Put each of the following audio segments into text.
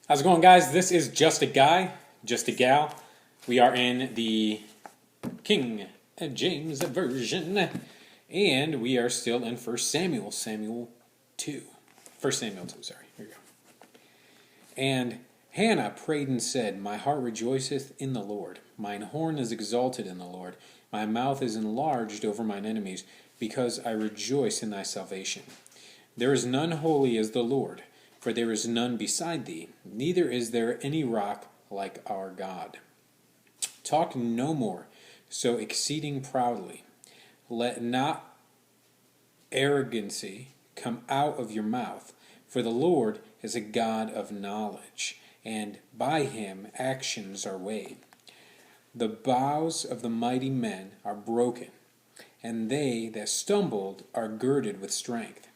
How's it going, guys? This is Just a Guy, Just a Gal. We are in the King James version, and we are still in 1 Samuel, Samuel 2. 1 Samuel 2, sorry. Here we go. And Hannah prayed and said, My heart rejoiceth in the Lord. Mine horn is exalted in the Lord. My mouth is enlarged over mine enemies, because I rejoice in thy salvation. There is none holy as the Lord, for there is none beside thee, neither is there any rock like our God. Talk no more so exceeding proudly. Let not arrogancy come out of your mouth, for the Lord is a God of knowledge, and by him actions are weighed. The bows of the mighty men are broken, and they that stumbled are girded with strength.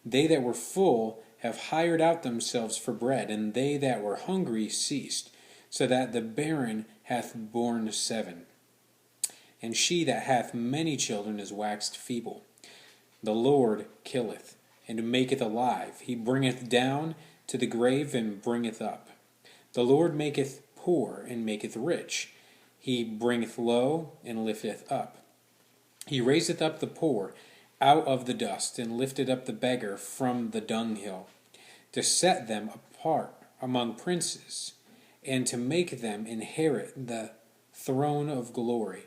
They that were full have hired out themselves for bread, and they that were hungry ceased, so that the barren hath borne 7. And she that hath many children is waxed feeble. The Lord killeth, and maketh alive. He bringeth down to the grave, and bringeth up. The Lord maketh poor, and maketh rich. He bringeth low, and lifteth up. He raiseth up the poor out of the dust, and lifted up the beggar from the dunghill, to set them apart among princes, and to make them inherit the throne of glory.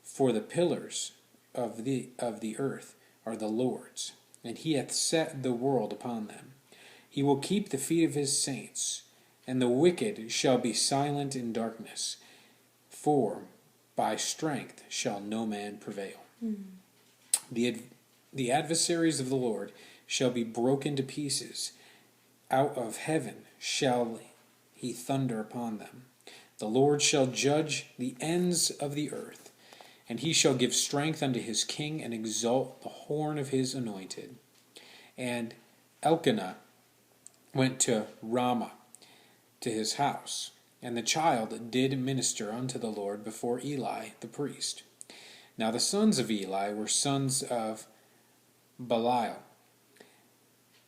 For the pillars of the earth are the Lord's, and he hath set the world upon them. He will keep the feet of his saints, and the wicked shall be silent in darkness, for by strength shall no man prevail. The adversaries of the Lord shall be broken to pieces. Out of heaven shall he thunder upon them. The Lord shall judge the ends of the earth, and he shall give strength unto his king, and exalt the horn of his anointed. And Elkanah went to Ramah, to his house, and the child did minister unto the Lord before Eli the priest. Now the sons of Eli were sons of Belial.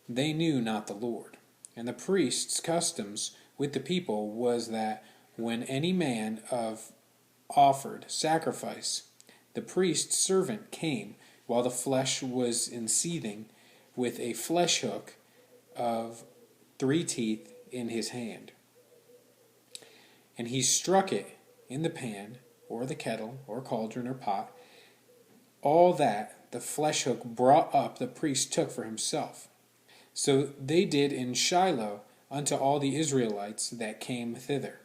They knew not the Lord. And the priest's customs with the people was that when any man offered sacrifice, the priest's servant came while the flesh was in seething, with a flesh hook of 3 teeth in his hand. And he struck it in the pan, or the kettle, or cauldron, or pot. All that the flesh hook brought up the priest took for himself. So they did in Shiloh unto all the Israelites that came thither.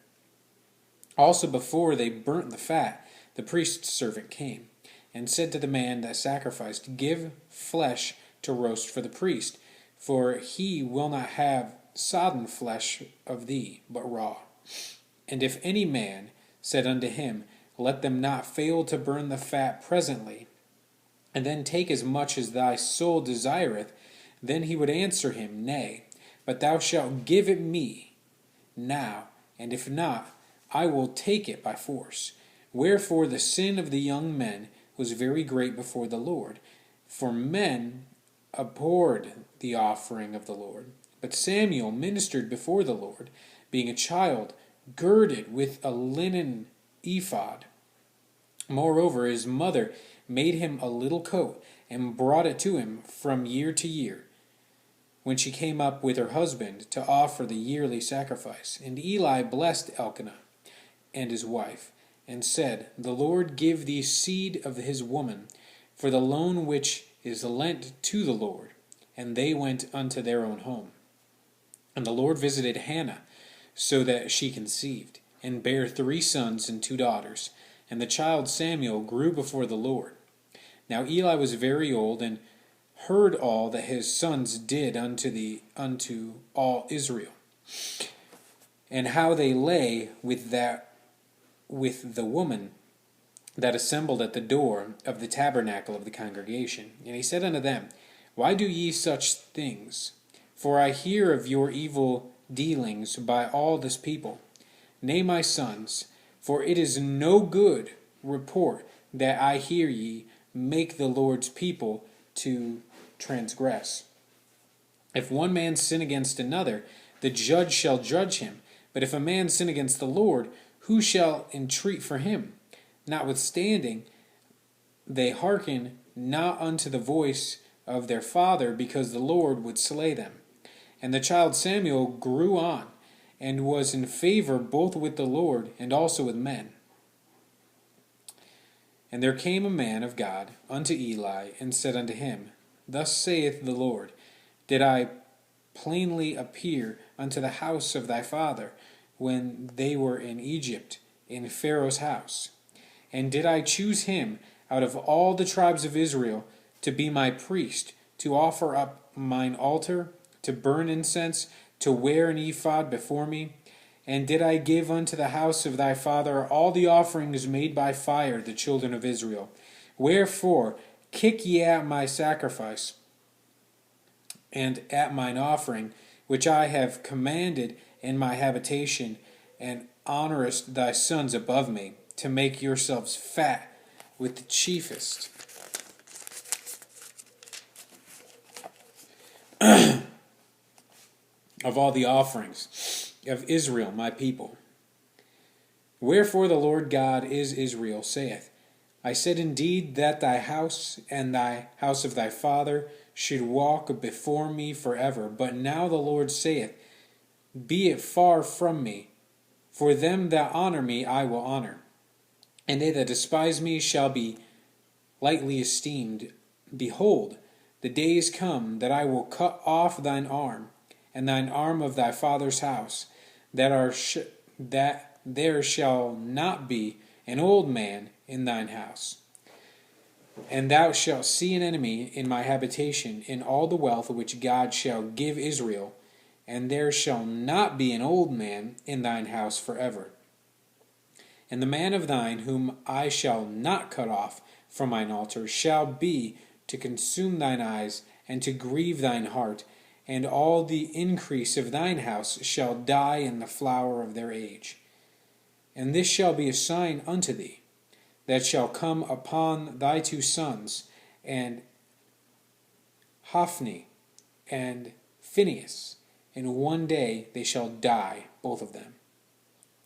Also before they burnt the fat, the priest's servant came, and said to the man that sacrificed, Give flesh to roast for the priest, for he will not have sodden flesh of thee, but raw. And if any man said unto him, Let them not fail to burn the fat presently, and then take as much as thy soul desireth, then he would answer him, Nay, but thou shalt give it me now, and if not, I will take it by force. Wherefore the sin of the young men was very great before the Lord, for men abhorred the offering of the Lord. But Samuel ministered before the Lord, being a child, girded with a linen ephod. Moreover, his mother made him a little coat, and brought it to him from year to year, when she came up with her husband to offer the yearly sacrifice. And Eli blessed Elkanah and his wife, and said, The Lord give thee seed of his woman, for the loan which is lent to the Lord. And they went unto their own home. And the Lord visited Hannah, so that she conceived, and bare 3 sons and 2 daughters. And the child Samuel grew before the Lord. Now Eli was very old, and heard all that his sons did unto all Israel, and how they lay with the woman that assembled at the door of the tabernacle of the congregation. And he said unto them, Why do ye such things? For I hear of your evil dealings by all this people. Nay, my sons, for it is no good report that I hear ye make the Lord's people to transgress. If one man sin against another, the judge shall judge him. But if a man sin against the Lord, who shall entreat for him? Notwithstanding, they hearken not unto the voice of their father, because the Lord would slay them. And the child Samuel grew on, and was in favor both with the Lord and also with men. And there came a man of God unto Eli, and said unto him, Thus saith the Lord, Did I plainly appear unto the house of thy father, when they were in Egypt, in Pharaoh's house? And did I choose him out of all the tribes of Israel to be my priest, to offer up mine altar, to burn incense, to wear an ephod before me? And did I give unto the house of thy father all the offerings made by fire, the children of Israel? Wherefore kick ye at my sacrifice, and at mine offering, which I have commanded in my habitation, and honorest thy sons above me, to make yourselves fat with the chiefest of all the offerings of Israel my people. Wherefore the Lord God is Israel saith, I said indeed that thy house and thy house of thy father should walk before me forever. But now the Lord saith, Be it far from me, for them that honor me I will honor, and they that despise me shall be lightly esteemed. Behold, the days come that I will cut off thine arm, and thine arm of thy father's house, that there shall not be an old man in thine house. And thou shalt see an enemy in my habitation, in all the wealth which God shall give Israel, and there shall not be an old man in thine house forever. And the man of thine whom I shall not cut off from mine altar shall be to consume thine eyes, and to grieve thine heart, and all the increase of thine house shall die in the flower of their age. And this shall be a sign unto thee, that shall come upon thy two sons, and Hophni and Phinehas. In one day they shall die, both of them.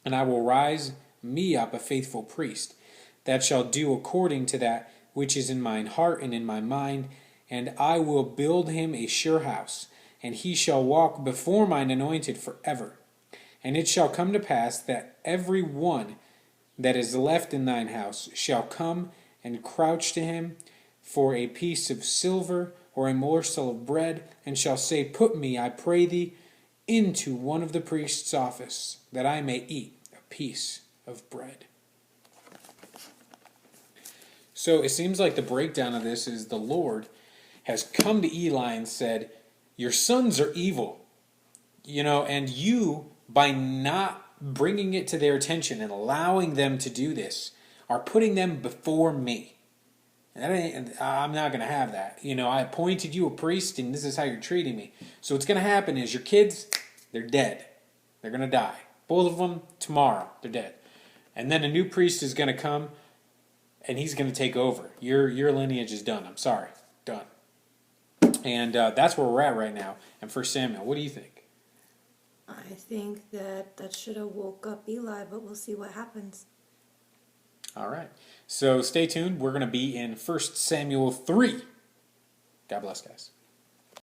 And I will rise me up a faithful priest, that shall do according to that which is in mine heart and in my mind, and I will build him a sure house, and he shall walk before mine anointed forever. And it shall come to pass that every one that is left in thine house shall come and crouch to him for a piece of silver or a morsel of bread, and shall say, Put me, I pray thee, into one of the priest's office, that I may eat a piece of bread. So it seems like the breakdown of this is the Lord has come to Eli and said, Your sons are evil, and you, by not bringing it to their attention and allowing them to do this, are putting them before me. I'm not going to have that. I appointed you a priest, and this is how you're treating me. So what's going to happen is your kids, they're dead. They're going to die. Both of them, tomorrow, they're dead. And then a new priest is going to come, and he's going to take over. Your lineage is done. I'm sorry. Done. And that's where we're at right now in 1 Samuel. What do you think? I think that should have woke up Eli, but we'll see what happens. All right. So stay tuned. We're going to be in 1 Samuel 3. God bless, guys.